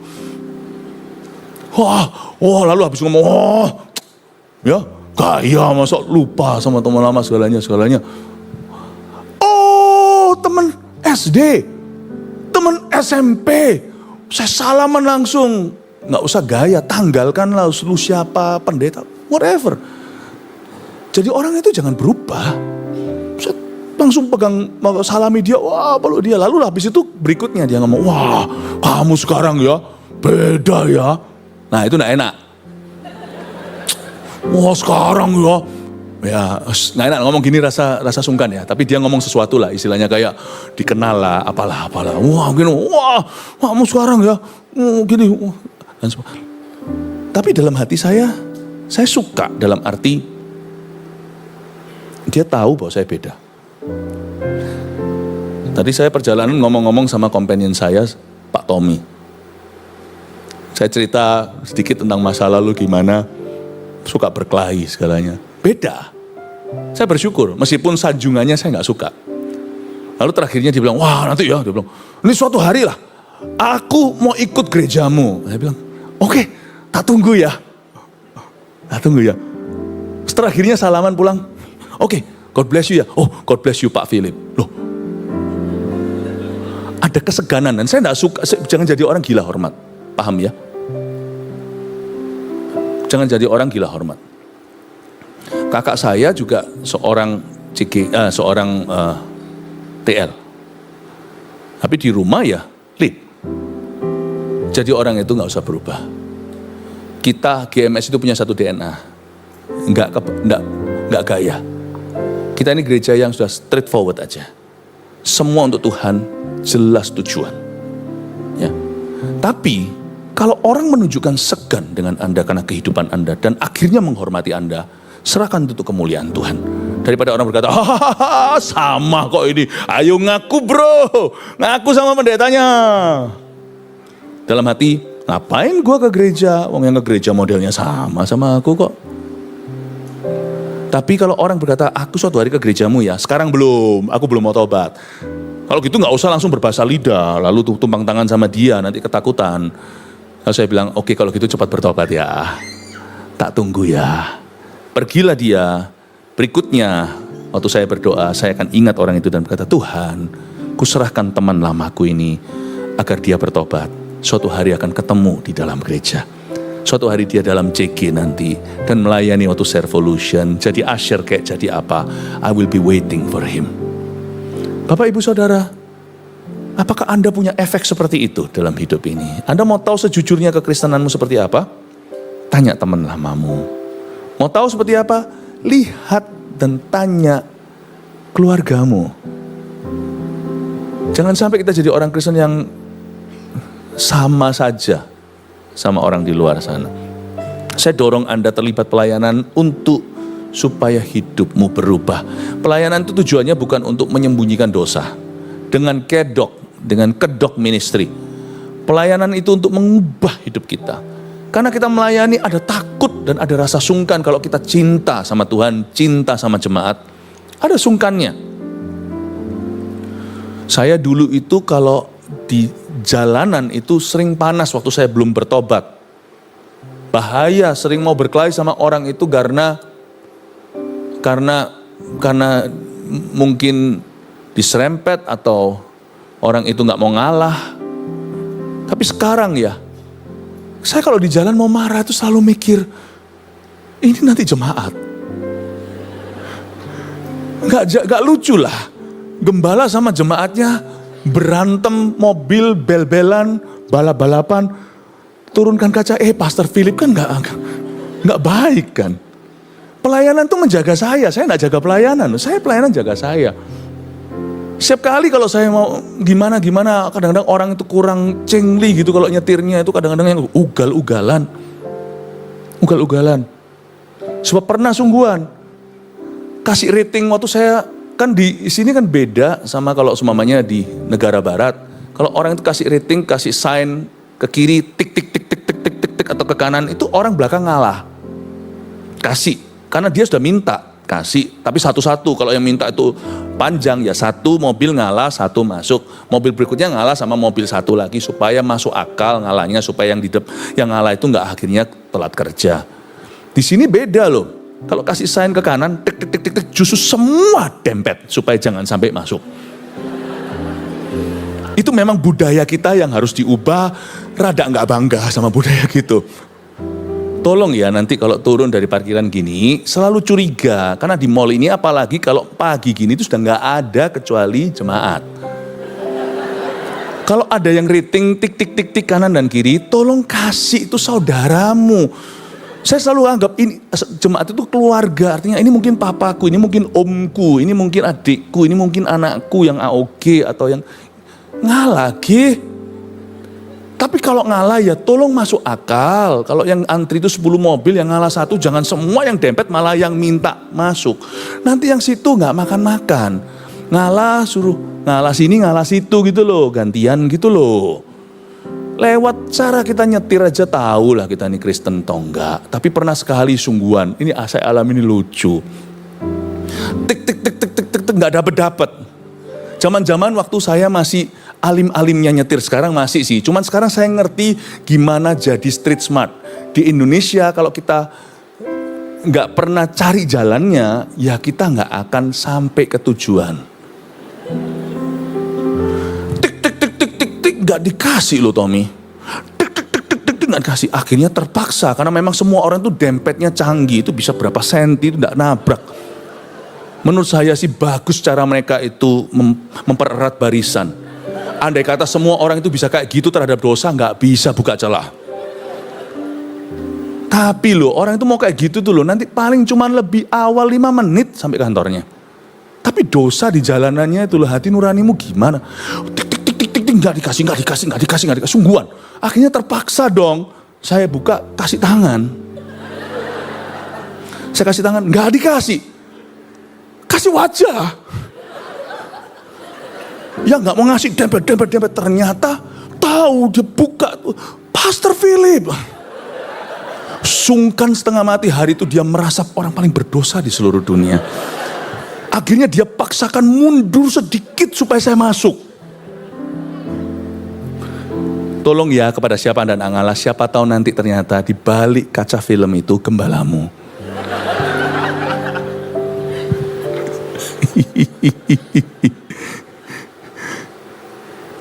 Speaker 1: Lalu habis ngomong, ya gaya masa lupa sama teman lama segalanya. Teman SD, teman SMP, saya salaman langsung, nggak usah gaya, tanggalkanlah lu siapa, pendeta, whatever. Jadi orang itu jangan berubah. Saya langsung pegang, salami dia, peluk dia. Lalu habis itu berikutnya dia ngomong, kamu sekarang ya beda ya. Nah itu gak enak. Sekarang ya gak enak ngomong gini, rasa sungkan ya. Tapi dia ngomong sesuatu lah, istilahnya kayak dikenal lah, apalah. Gini, kamu sekarang ya, gini. Tapi dalam hati saya suka dalam arti dia tahu bahwa saya beda. Tadi saya perjalanan ngomong-ngomong sama companion saya, Pak Tommy. Saya cerita sedikit tentang masa lalu gimana, suka berkelahi segalanya. Beda. Saya bersyukur, meskipun sanjungannya saya nggak suka. Lalu terakhirnya dia bilang, wah nanti ya, dia bilang, ini suatu hari lah, aku mau ikut gerejamu. Saya bilang, oke, tak tunggu ya. Tak tunggu ya. Setelah akhirnya salaman pulang, oke, God bless you ya. Oh, God bless you Pak Philip. Loh, ada keseganan dan saya nggak suka. Jangan jadi orang gila hormat, paham ya? Jangan jadi orang gila hormat. Kakak saya juga seorang TL. Tapi di rumah ya lead. Jadi orang itu nggak usah berubah. Kita GMS itu punya satu DNA, nggak gaya. Kita ini gereja yang sudah straightforward aja. Semua untuk Tuhan, jelas tujuan. Ya. Tapi kalau orang menunjukkan segan dengan Anda karena kehidupan Anda dan akhirnya menghormati Anda, serahkan itu untuk kemuliaan Tuhan. Daripada orang berkata, hahaha sama kok ini, ayo ngaku bro, ngaku sama pendetanya. Dalam hati, ngapain gua ke gereja, wong yang ke gereja modelnya sama aku kok. Tapi kalau orang berkata, aku suatu hari ke gerejamu ya, sekarang belum, aku belum mau tobat. Kalau gitu gak usah langsung berbahasa lidah, lalu tumpang tangan sama dia, nanti ketakutan. Lalu saya bilang, oke kalau gitu cepat bertobat ya, tak tunggu ya. Pergilah dia. Berikutnya, waktu saya berdoa, saya akan ingat orang itu dan berkata, Tuhan, kuserahkan teman lamaku ini agar dia bertobat. Suatu hari akan ketemu di dalam gereja. Suatu hari dia dalam CG nanti dan melayani waktu Servolution, jadi usher kayak jadi apa. I will be waiting for him. Bapak Ibu Saudara, apakah Anda punya efek seperti itu dalam hidup ini? Anda mau tahu sejujurnya kekristenanmu seperti apa? Tanya teman lamamu. Mau tahu seperti apa? Lihat dan tanya keluargamu. Jangan sampai kita jadi orang Kristen yang sama saja sama orang di luar sana. Saya dorong Anda terlibat pelayanan untuk supaya hidupmu berubah. Pelayanan itu tujuannya bukan untuk menyembunyikan dosa. Dengan kedok ministry. Pelayanan itu untuk mengubah hidup kita. Karena kita melayani ada takut dan ada rasa sungkan kalau kita cinta sama Tuhan, cinta sama jemaat. Ada sungkannya. Saya dulu itu kalau di jalanan itu sering panas waktu saya belum bertobat. Bahaya, sering mau berkelahi sama orang itu karena mungkin diserempet atau orang itu nggak mau ngalah. Tapi sekarang ya, saya kalau di jalan mau marah itu selalu mikir, ini nanti jemaat. Nggak lucu lah, gembala sama jemaatnya berantem, mobil, bel-belan, balap-balapan, turunkan kaca, Pastor Philip kan nggak baik kan. Pelayanan tuh menjaga saya nggak jaga pelayanan, saya pelayanan jaga saya. Setiap kali kalau saya mau gimana, kadang-kadang orang itu kurang cengli gitu kalau nyetirnya itu kadang-kadang yang ugal-ugalan. Sebab pernah sungguhan, kasih rating waktu saya, kan di sini kan beda sama kalau seumpamanya di negara barat. Kalau orang itu kasih rating, kasih sign ke kiri, tik atau ke kanan, itu orang belakang ngalah. Kasih, karena dia sudah minta. Kasih, tapi satu-satu. Kalau yang minta itu panjang ya satu mobil ngalah, satu masuk. Mobil berikutnya ngalah sama mobil satu lagi supaya masuk akal ngalahnya, supaya yang ngalah itu nggak akhirnya telat kerja. Di sini beda loh. Kalau kasih sign ke kanan, tik, justru semua dempet supaya jangan sampai masuk. Itu memang budaya kita yang harus diubah. Rada nggak bangga sama budaya gitu. Tolong ya nanti kalau turun dari parkiran gini selalu curiga. Karena di mall ini apalagi kalau pagi gini itu sudah nggak ada kecuali jemaat. Kalau ada yang rating tik kanan dan kiri, tolong kasih, itu saudaramu. Saya selalu anggap ini jemaat itu keluarga. Artinya ini mungkin papaku, ini mungkin omku, ini mungkin adikku, ini mungkin anakku yang AOG atau yang ngalah lagi. Tapi kalau ngalah ya tolong masuk akal. Kalau yang antri itu 10 mobil, yang ngalah satu, jangan semua yang dempet malah yang minta masuk. Nanti yang situ gak makan-makan. Ngalah suruh ngalah sini, ngalah situ gitu loh. Gantian gitu loh. Lewat cara kita nyetir aja tahu lah kita ini Kristen atau enggak. Tapi pernah sekali sungguhan, ini saya alami ini lucu. Tik tik tik tik tik tik tik nggak dapet. Zaman-zaman waktu saya masih alim-alimnya nyetir, sekarang masih sih. Cuman sekarang saya ngerti gimana jadi street smart. Di Indonesia kalau kita nggak pernah cari jalannya, ya kita nggak akan sampai ke tujuan. Tik tik tik tik tik tik nggak dikasih loh Tommy. Tik tik tik tik tik tik nggak dikasih. Akhirnya terpaksa karena memang semua orang tuh dempetnya canggih, itu bisa berapa senti itu nggak nabrak. Menurut saya sih bagus cara mereka itu mempererat barisan. Andai kata semua orang itu bisa kayak gitu terhadap dosa, nggak bisa buka celah. Tapi loh, orang itu mau kayak gitu tuh loh, nanti paling cuman lebih awal 5 menit sampai kantornya. Tapi dosa di jalanannya itu loh, hati nuranimu gimana? Tik tik tik tik tik nggak dikasih, sungguhan. Akhirnya terpaksa dong, saya buka kasih tangan. Saya kasih tangan, nggak dikasih. Kasih wajah. Ya nggak mau ngasih dempet. Ternyata tahu dia buka. Pastor Philip. Sungkan setengah mati, hari itu dia merasa orang paling berdosa di seluruh dunia. Akhirnya dia paksakan mundur sedikit supaya saya masuk. Tolong ya kepada siapa Anda ngalah, siapa tahu nanti ternyata di balik kaca film itu gembalamu.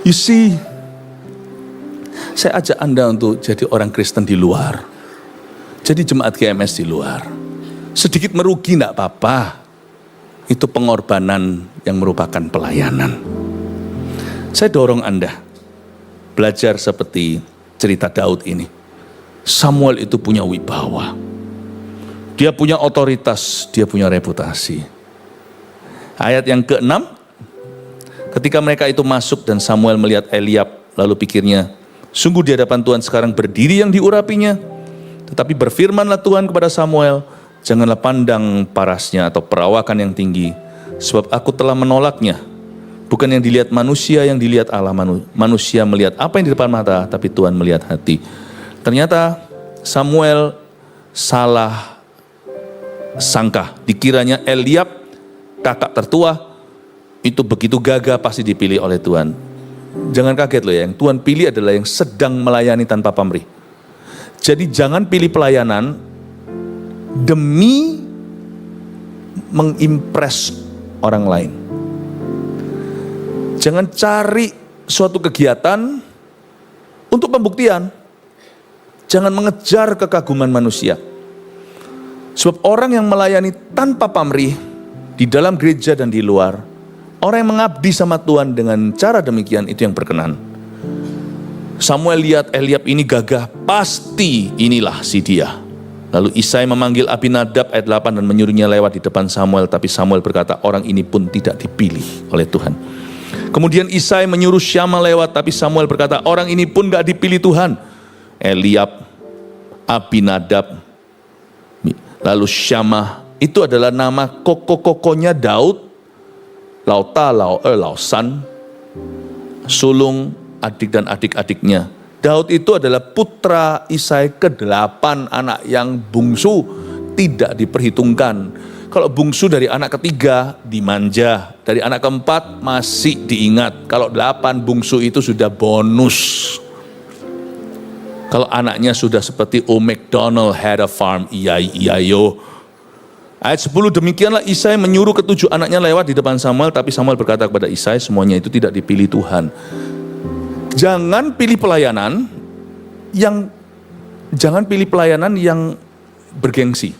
Speaker 1: You see, saya ajak Anda untuk jadi orang Kristen di luar. Jadi jemaat GMS di luar. Sedikit merugi enggak apa-apa. Itu pengorbanan yang merupakan pelayanan. Saya dorong Anda belajar seperti cerita Daud ini. Samuel itu punya wibawa. Dia punya otoritas, dia punya reputasi. Ayat yang ke-6, ketika mereka itu masuk dan Samuel melihat Eliab, lalu pikirnya, sungguh di hadapan Tuhan sekarang berdiri yang diurapinya. Tetapi berfirmanlah Tuhan kepada Samuel, janganlah pandang parasnya atau perawakan yang tinggi, sebab aku telah menolaknya. Bukan yang dilihat manusia, yang dilihat Allah. Manusia melihat apa yang di depan mata, tapi Tuhan melihat hati. Ternyata Samuel salah sangka. Dikiranya Eliab, kakak tertua, itu begitu gagah pasti dipilih oleh Tuhan. Jangan kaget loh ya, yang Tuhan pilih adalah yang sedang melayani tanpa pamrih. Jadi jangan pilih pelayanan demi mengimpress orang lain. Jangan cari suatu kegiatan untuk pembuktian. Jangan mengejar kekaguman manusia. Sebab orang yang melayani tanpa pamrih di dalam gereja dan di luar, orang yang mengabdi sama Tuhan dengan cara demikian itu yang berkenan. Samuel lihat Eliab ini gagah, pasti inilah si dia. Lalu Isai memanggil Abinadab ayat 8 dan menyuruhnya lewat di depan Samuel. Tapi Samuel berkata, orang ini pun tidak dipilih oleh Tuhan. Kemudian Isai menyuruh Syama lewat, tapi Samuel berkata, orang ini pun gak dipilih Tuhan. Eliab, Abinadab, lalu Syama, itu adalah nama koko-kokonya Daud, Lauta, Lausan, sulung, adik dan adik-adiknya. Daud itu adalah putra Isai ke-8, anak yang bungsu, tidak diperhitungkan. Kalau bungsu dari anak ketiga dimanja, dari anak keempat masih diingat. Kalau 8 bungsu itu sudah bonus. Kalau anaknya sudah seperti McDonald had a farm, iya yo. Ayat 10, demikianlah Isai menyuruh ke-7 anaknya lewat di depan Samuel, tapi Samuel berkata kepada Isai, semuanya itu tidak dipilih Tuhan. Jangan pilih pelayanan yang bergengsi.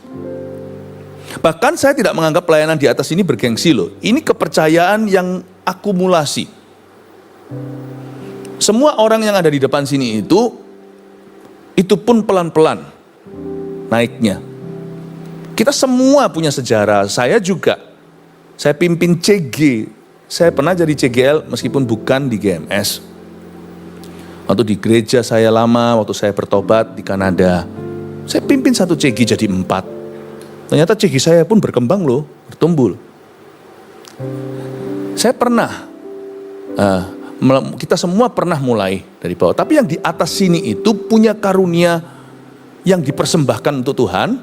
Speaker 1: Bahkan saya tidak menganggap pelayanan di atas ini bergengsi loh. Ini kepercayaan yang akumulasi. Semua orang yang ada di depan sini itu pun pelan-pelan naiknya. Kita semua punya sejarah, saya juga. Saya pimpin CG, saya pernah jadi CGL meskipun bukan di GMS. Waktu di gereja saya lama, waktu saya bertobat di Kanada, saya pimpin satu CG jadi 4. Ternyata CG saya pun berkembang loh, bertumbuh. Saya pernah Kita semua pernah mulai dari bawah. Tapi yang di atas sini itu punya karunia yang dipersembahkan untuk Tuhan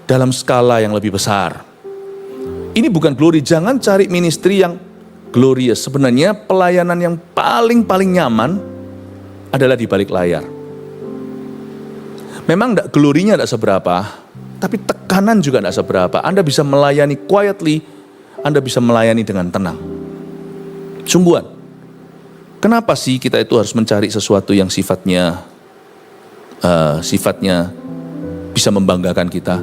Speaker 1: dalam skala yang lebih besar. Ini bukan glory, jangan cari ministry yang glorious. Sebenarnya pelayanan yang paling nyaman adalah di balik layar. Memang glorinya tidak seberapa, tapi tekanan juga tidak seberapa. Anda bisa melayani quietly, Anda bisa melayani dengan tenang. Sungguhan. Kenapa sih kita itu harus mencari sesuatu yang sifatnya bisa membanggakan kita?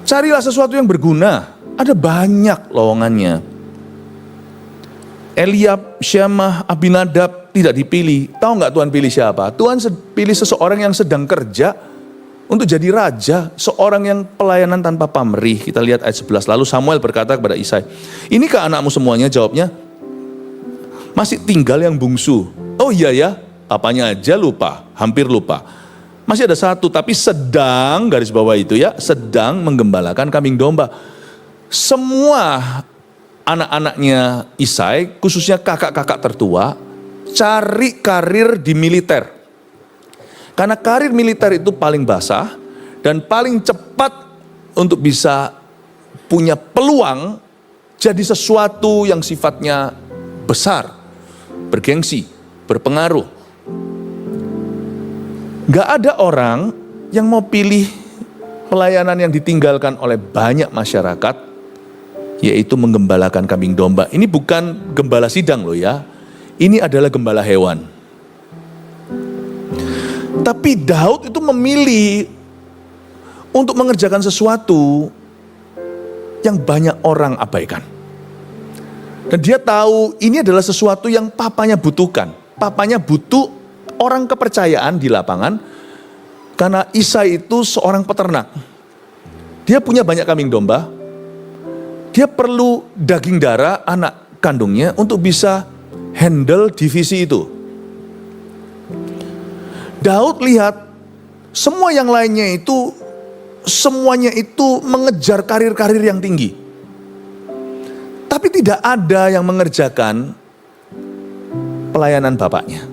Speaker 1: Carilah sesuatu yang berguna. Ada banyak lowongannya. Eliab, Syamah, Abinadab tidak dipilih. Tahu nggak Tuhan pilih siapa? Tuhan pilih seseorang yang sedang kerja untuk jadi raja, seorang yang pelayanan tanpa pamrih. Kita lihat ayat 11. Lalu Samuel berkata kepada Isai, "Inikah anakmu semuanya?" Jawabnya, "Masih tinggal yang bungsu." "Oh iya ya, apanya aja lupa, hampir lupa. Masih ada satu, tapi sedang," garis bawah itu ya, "sedang menggembalakan kambing domba." Semua anak-anaknya Isai, khususnya kakak-kakak tertua, cari karir di militer. Karena karir militer itu paling basah dan paling cepat untuk bisa punya peluang jadi sesuatu yang sifatnya besar, bergengsi, berpengaruh. Gak ada orang yang mau pilih pelayanan yang ditinggalkan oleh banyak masyarakat, yaitu menggembalakan kambing domba. Ini bukan gembala sidang loh ya. Ini adalah gembala hewan. Tapi Daud itu memilih untuk mengerjakan sesuatu yang banyak orang abaikan. Dan dia tahu ini adalah sesuatu yang papanya butuhkan. Papanya butuh orang kepercayaan di lapangan. Karena Isai itu seorang peternak. Dia punya banyak kambing domba. Dia perlu daging darah anak kandungnya untuk bisa handle divisi itu. Daud lihat semua yang lainnya itu, semuanya itu mengejar karir-karir yang tinggi. Tapi tidak ada yang mengerjakan pelayanan bapaknya.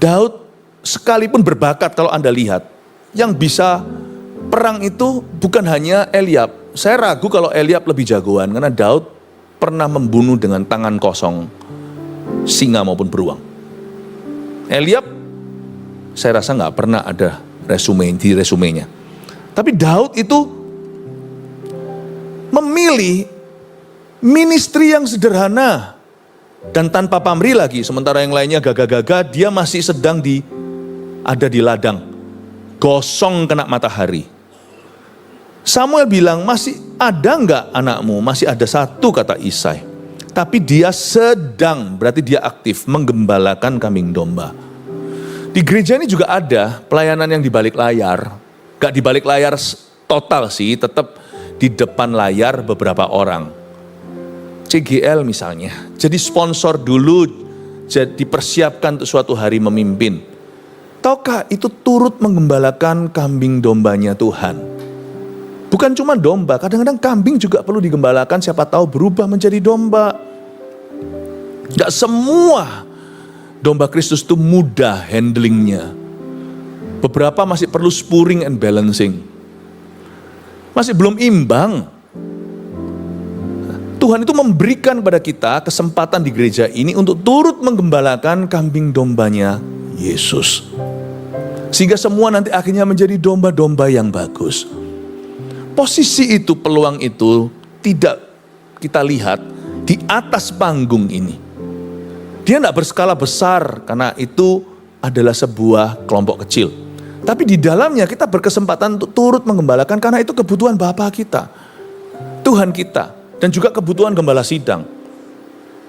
Speaker 1: Daud sekalipun berbakat, kalau Anda lihat, yang bisa perang itu bukan hanya Eliab. Saya ragu kalau Eliab lebih jagoan, karena Daud pernah membunuh dengan tangan kosong singa maupun beruang. Eliab, saya rasa nggak pernah ada resumenya. Tapi Daud itu memilih ministry yang sederhana dan tanpa pamrih lagi. Sementara yang lainnya gagah-gagah, dia masih sedang ada di ladang, gosong kena matahari. Samuel bilang, "Masih ada enggak anakmu?" "Masih ada satu," kata Isai. Tapi dia sedang, berarti dia aktif menggembalakan kambing domba. Di gereja ini juga ada pelayanan yang di balik layar. Gak di balik layar total sih, tetap di depan layar beberapa orang. CGL misalnya, jadi sponsor dulu, jadi dipersiapkan untuk suatu hari memimpin. Tahukah itu turut menggembalakan kambing dombanya Tuhan? Bukan cuma domba, kadang-kadang kambing juga perlu digembalakan, siapa tahu berubah menjadi domba. Gak semua domba Kristus itu mudah handlingnya. Beberapa masih perlu spurring and balancing. Masih belum imbang. Tuhan itu memberikan kepada kita kesempatan di gereja ini untuk turut menggembalakan kambing dombanya Yesus. Sehingga semua nanti akhirnya menjadi domba-domba yang bagus. Posisi itu, peluang itu tidak kita lihat di atas panggung ini. Dia tidak berskala besar karena itu adalah sebuah kelompok kecil. Tapi di dalamnya kita berkesempatan untuk turut menggembalakan karena itu kebutuhan Bapa kita, Tuhan kita, dan juga kebutuhan gembala sidang.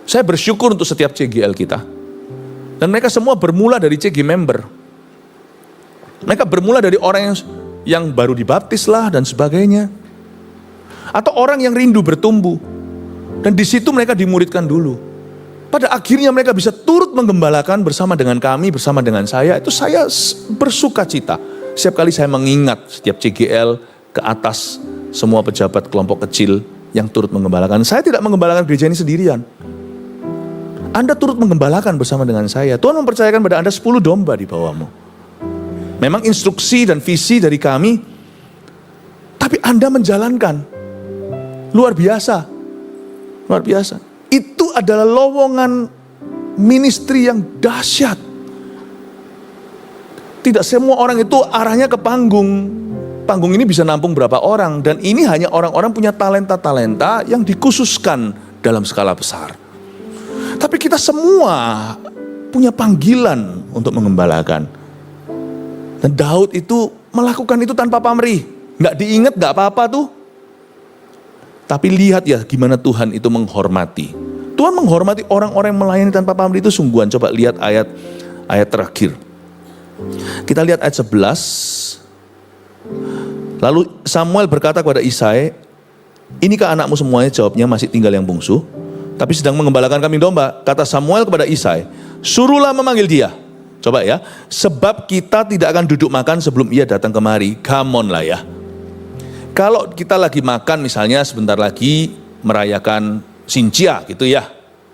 Speaker 1: Saya bersyukur untuk setiap CGL kita. Dan mereka semua bermula dari CG member. Mereka bermula dari orang yang baru dibaptis lah dan sebagainya. Atau orang yang rindu bertumbuh. Dan di situ mereka dimuridkan dulu. Pada akhirnya mereka bisa turut menggembalakan bersama dengan kami, bersama dengan saya. Itu saya bersuka cita. Setiap kali saya mengingat setiap CGL ke atas semua pejabat kelompok kecil yang turut menggembalakan. Saya tidak menggembalakan gereja ini sendirian. Anda turut menggembalakan bersama dengan saya. Tuhan mempercayakan pada Anda 10 domba di bawahmu. Memang instruksi dan visi dari kami, tapi Anda menjalankan. Luar biasa. Luar biasa. Itu adalah lowongan ministry yang dahsyat. Tidak semua orang itu arahnya ke panggung. Panggung ini bisa nampung berapa orang. Dan ini hanya orang-orang punya talenta-talenta yang dikhususkan dalam skala besar. Tapi kita semua punya panggilan untuk mengembalakan. Dan Daud itu melakukan itu tanpa pamrih. Nggak diingat nggak apa-apa tuh. Tapi lihat ya gimana Tuhan itu menghormati. Tuhan menghormati orang-orang yang melayani tanpa pamrih itu sungguhan. Coba lihat ayat terakhir. Kita lihat ayat 11. Lalu Samuel berkata kepada Isai, "Inikah anakmu semuanya?" Jawabnya, "Masih tinggal yang bungsu, tapi sedang mengembalakan kambing domba." Kata Samuel kepada Isai, "Suruhlah memanggil dia." Coba ya, sebab kita tidak akan duduk makan sebelum ia datang kemari. Come on lah ya. Kalau kita lagi makan misalnya sebentar lagi merayakan Xinjia gitu ya,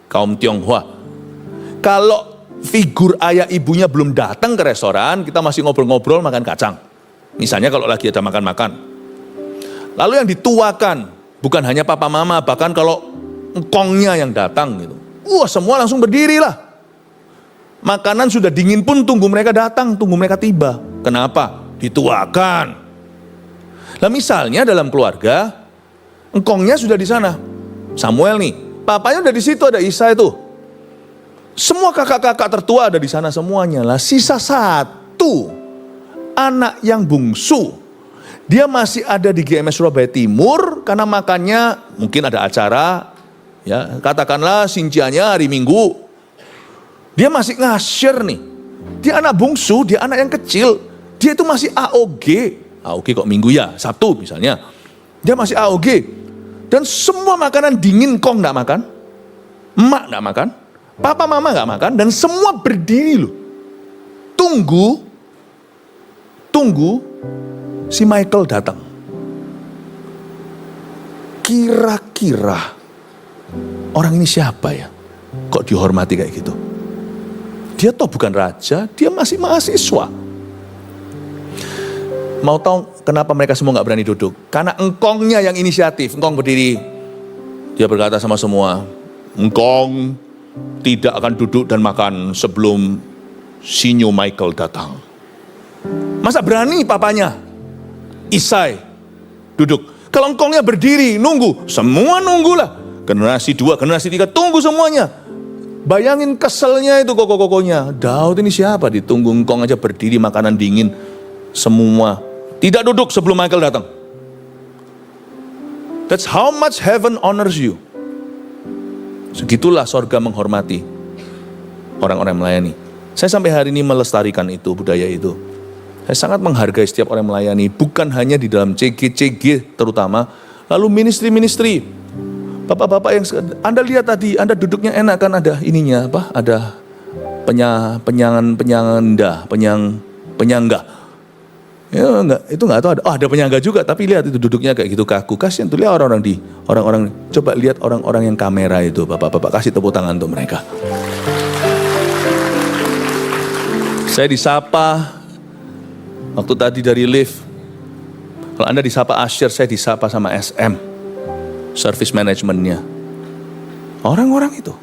Speaker 1: kaum Tionghoa. Kalau figur ayah ibunya belum datang ke restoran, kita masih ngobrol-ngobrol makan kacang. Misalnya kalau lagi ada makan-makan. Lalu yang dituakan, bukan hanya papa mama, bahkan kalau engkongnya yang datang gitu. Wah, semua langsung berdiri lah. Makanan sudah dingin pun tunggu mereka datang, tunggu mereka tiba. Kenapa? Dituakan. Nah misalnya dalam keluarga, engkongnya sudah di sana. Samuel nih, papanya udah di situ, ada Isai itu. Semua kakak-kakak tertua ada di sana semuanya lah. Sisa satu, anak yang bungsu. Dia masih ada di GMS Surabaya Timur karena makannya mungkin ada acara, ya katakanlah Xinjianya hari Minggu. Dia masih ngasir nih. Dia anak bungsu, dia anak yang kecil. Dia itu masih AOG. AOG kok Minggu ya, Sabtu misalnya. Dia masih AOG. Dan semua makanan dingin kong gak makan. Emak gak makan. Papa mama gak makan. Dan semua berdiri loh. Tunggu si Michael datang. Kira-kira orang ini siapa ya? Kok dihormati kayak gitu? Dia toh bukan raja, dia masih mahasiswa. Mau tahu kenapa mereka semua gak berani duduk? Karena engkongnya yang inisiatif, engkong berdiri. Dia berkata sama semua, engkong tidak akan duduk dan makan sebelum Sinyo Michael datang. Masa berani papanya? Isai duduk. Kalau engkongnya berdiri, nunggu. Semua nunggulah. Generasi 2, generasi 3, tunggu semuanya. Bayangin keselnya itu koko-kokonya. Daud ini siapa? Ditunggu engkong aja berdiri, makanan dingin. Semua tidak duduk sebelum Michael datang. That's how much heaven honors you. Segitulah sorga menghormati orang-orang melayani. Saya sampai hari ini melestarikan itu, budaya itu. Saya sangat menghargai setiap orang melayani, bukan hanya di dalam CG terutama, lalu ministry-ministry. Bapak-bapak yang Anda lihat tadi, Anda duduknya enak kan, ada ininya apa? Ada penyangga. Ya enggak, itu enggak tahu ada. Oh, ada penyangga juga, tapi lihat itu duduknya kayak gitu kaku. Kasihan tuh lihat orang-orang coba lihat orang-orang yang kamera itu, bapak-bapak kasih tepuk tangan untuk mereka. Saya disapa waktu tadi dari lift. Kalau Anda disapa Asher, saya disapa sama SM, service manajemennya. Orang-orang itu.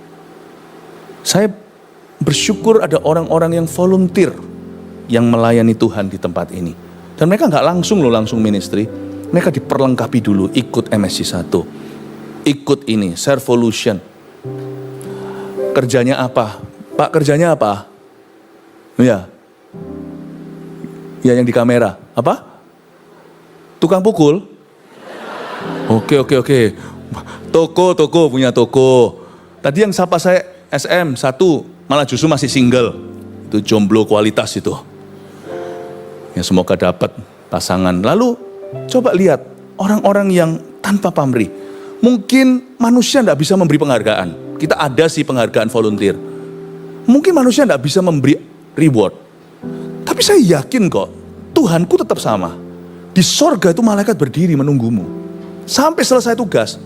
Speaker 1: Saya bersyukur ada orang-orang yang volunteer yang melayani Tuhan di tempat ini. Dan mereka nggak langsung ministry. Mereka diperlengkapi dulu, ikut MSC 1. Ikut ini, Servolution. Kerjanya apa? Pak, kerjanya apa? Ya. Ya yang di kamera. Apa? Tukang pukul? Oke. Toko, punya toko. Tadi yang sapa saya SM 1, malah justru masih single. Itu jomblo kualitas itu. Ya semoga dapat pasangan. Lalu coba lihat orang-orang yang tanpa pamrih. Mungkin manusia tidak bisa memberi penghargaan. Kita ada sih penghargaan volunteer. Mungkin manusia tidak bisa memberi reward. Tapi saya yakin kok, Tuhanku tetap sama. Di sorga itu malaikat berdiri menunggumu. Sampai selesai tugas.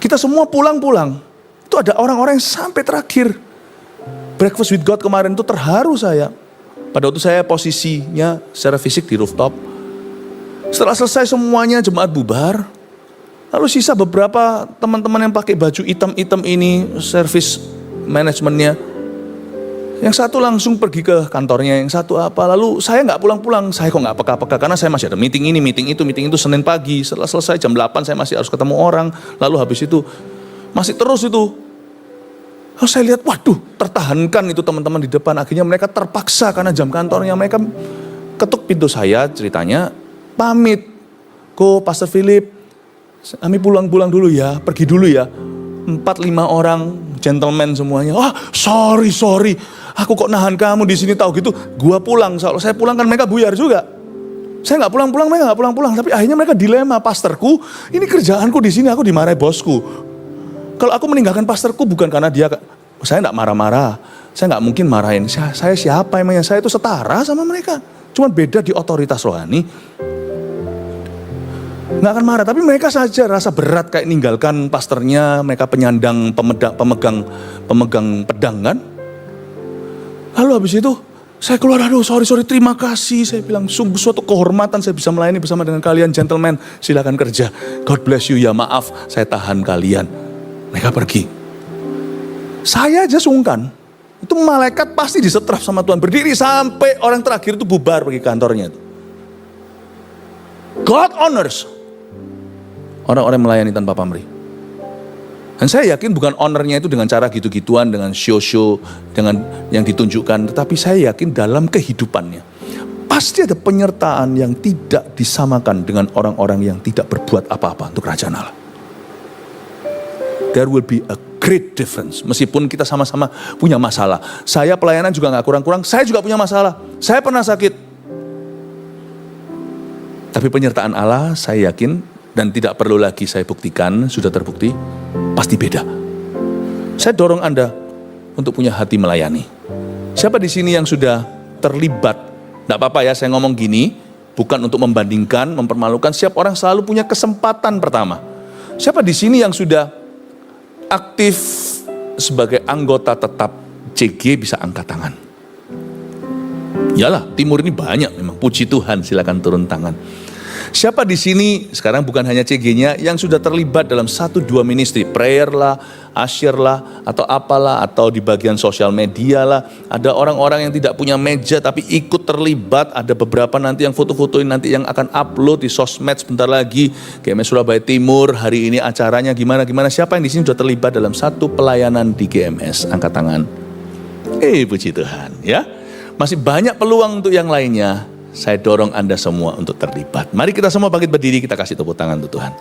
Speaker 1: Kita semua pulang-pulang. Itu Itu ada orang-orang yang sampai terakhir. Breakfast with God kemarin itu terharu saya. Pada waktu saya posisinya secara fisik di rooftop. Setelah selesai semuanya jemaat bubar. Lalu sisa beberapa teman-teman yang pakai baju hitam-hitam ini, service manajemennya. Yang satu langsung pergi ke kantornya, yang satu apa. Lalu saya nggak pulang-pulang, saya kok nggak peka-peka karena saya masih ada meeting ini, meeting itu Senin pagi. Setelah selesai jam 8 saya masih harus ketemu orang. Lalu habis itu masih terus itu. Lalu saya lihat, waduh, tertahankan itu teman-teman di depan. Akhirnya mereka terpaksa karena jam kantornya, mereka ketuk pintu saya ceritanya, pamit, Pastor Philip, kami pulang-pulang dulu ya, pergi dulu ya. 4-5 orang, gentleman semuanya. Sorry, aku kok nahan kamu di sini tahu gitu. Gua pulang, kalau saya pulang kan mereka buyar juga. Saya nggak pulang-pulang, mereka nggak pulang-pulang. Tapi akhirnya mereka dilema, pastorku, ini kerjaanku di sini, aku dimarahi bosku. Kalau aku meninggalkan pastorku bukan karena saya nggak marah-marah. Saya nggak mungkin marahin. Saya siapa emangnya? Saya itu setara sama mereka. Cuman beda di otoritas rohani. Nggak akan marah, tapi mereka saja rasa berat kayak ninggalkan pastornya. Mereka penyandang, pemegang pedang kan. Lalu habis itu saya keluar, aduh sorry terima kasih. Saya bilang sungguh suatu kehormatan saya bisa melayani bersama dengan kalian gentleman. Silakan kerja. God bless you ya, maaf saya tahan kalian. Mereka pergi. Saya aja sungkan. Itu malaikat pasti disetrap sama Tuhan. Berdiri sampai orang terakhir itu bubar pergi kantornya. God honors orang-orang melayani tanpa pamrih. Dan saya yakin bukan honornya itu dengan cara gitu-gituan, dengan show-show, dengan yang ditunjukkan. Tetapi saya yakin dalam kehidupannya. Pasti ada penyertaan yang tidak disamakan dengan orang-orang yang tidak berbuat apa-apa untuk kerajaan Allah. There will be a great difference. Meskipun kita sama-sama punya masalah. Saya pelayanan juga gak kurang-kurang. Saya juga punya masalah. Saya pernah sakit. Tapi penyertaan Allah saya yakin dan tidak perlu lagi saya buktikan. Sudah terbukti. Pasti beda. Saya dorong Anda untuk punya hati melayani. Siapa di sini yang sudah terlibat? Gak apa-apa ya saya ngomong gini. Bukan untuk membandingkan, mempermalukan. Setiap orang selalu punya kesempatan pertama. Siapa di sini yang sudah aktif sebagai anggota tetap CG bisa angkat tangan? Yalah, Timur ini banyak memang. Puji Tuhan, silakan turun tangan. Siapa di sini sekarang bukan hanya CG-nya yang sudah terlibat dalam 1-2 ministry, prayer lah, asyir lah, atau apalah, atau di bagian sosial media lah. Ada orang-orang yang tidak punya meja tapi ikut terlibat. Ada beberapa nanti yang foto-fotoin nanti yang akan upload di sosmed sebentar lagi. GMS Surabaya Timur hari ini acaranya gimana. Siapa yang di sini sudah terlibat dalam satu pelayanan di GMS? Angkat tangan. Puji Tuhan ya. Masih banyak peluang untuk yang lainnya. Saya dorong Anda semua untuk terlibat. Mari kita semua bangkit berdiri, kita kasih tepuk tangan untuk Tuhan.